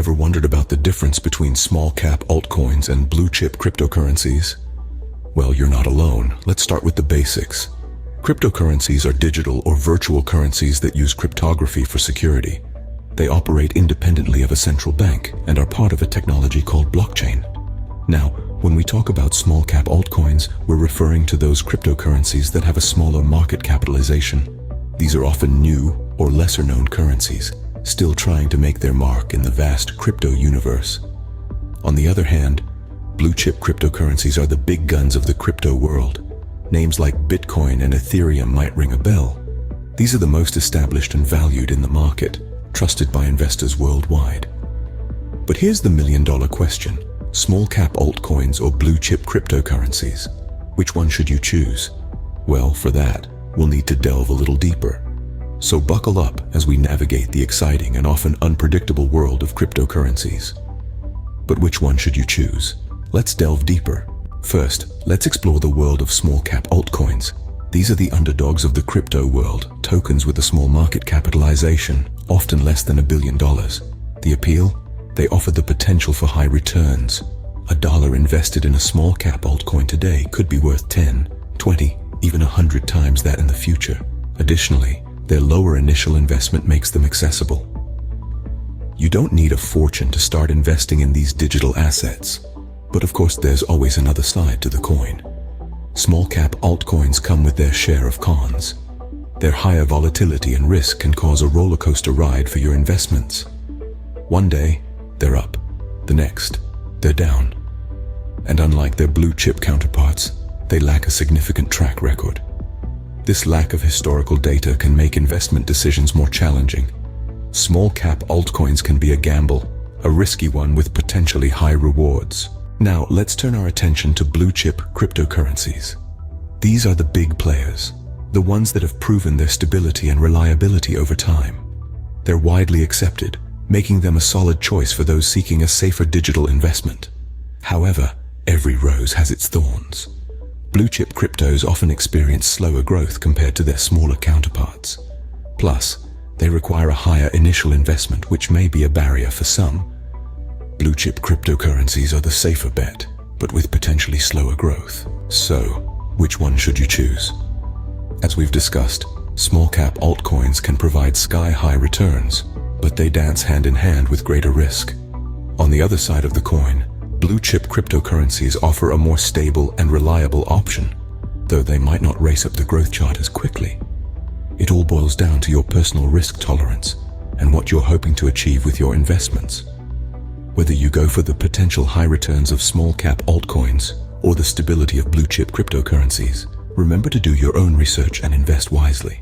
Ever wondered about the difference between small-cap altcoins and blue-chip cryptocurrencies? Well, you're not alone. Let's start with the basics. Cryptocurrencies are digital or virtual currencies that use cryptography for security. They operate independently of a central bank and are part of a technology called blockchain. Now, when we talk about small-cap altcoins, we're referring to those cryptocurrencies that have a smaller market capitalization. These are often new or lesser-known currencies, still trying to make their mark in the vast crypto universe. On the other hand, blue-chip cryptocurrencies are the big guns of the crypto world. Names like Bitcoin and Ethereum might ring a bell. These are the most established and valued in the market, trusted by investors worldwide. But here's the million-dollar question. Small-cap altcoins or blue-chip cryptocurrencies? Which one should you choose? Well, for that, we'll need to delve a little deeper. So buckle up as we navigate the exciting and often unpredictable world of cryptocurrencies. But which one should you choose? Let's delve deeper. First, let's explore the world of small-cap altcoins. These are the underdogs of the crypto world, tokens with a small market capitalization, often less than $1 billion. The appeal? They offer the potential for high returns. $1 invested in a small-cap altcoin today could be worth 10, 20, even 100 times that in the future. Additionally, their lower initial investment makes them accessible. You don't need a fortune to start investing in these digital assets. But of course, there's always another side to the coin. Small-cap altcoins come with their share of cons. Their higher volatility and risk can cause a roller coaster ride for your investments. One day, they're up. The next, they're down. And unlike their blue-chip counterparts, they lack a significant track record. This lack of historical data can make investment decisions more challenging. Small-cap altcoins can be a gamble, a risky one with potentially high rewards. Now, let's turn our attention to blue-chip cryptocurrencies. These are the big players, the ones that have proven their stability and reliability over time. They're widely accepted, making them a solid choice for those seeking a safer digital investment. However, every rose has its thorns. Blue-chip cryptos often experience slower growth compared to their smaller counterparts. Plus, they require a higher initial investment, which may be a barrier for some. Blue-chip cryptocurrencies are the safer bet, but with potentially slower growth. So, which one should you choose? As we've discussed, small-cap altcoins can provide sky-high returns, but they dance hand-in-hand with greater risk. On the other side of the coin, blue-chip cryptocurrencies offer a more stable and reliable option, though they might not race up the growth chart as quickly. It all boils down to your personal risk tolerance and what you're hoping to achieve with your investments. Whether you go for the potential high returns of small-cap altcoins or the stability of blue-chip cryptocurrencies, remember to do your own research and invest wisely.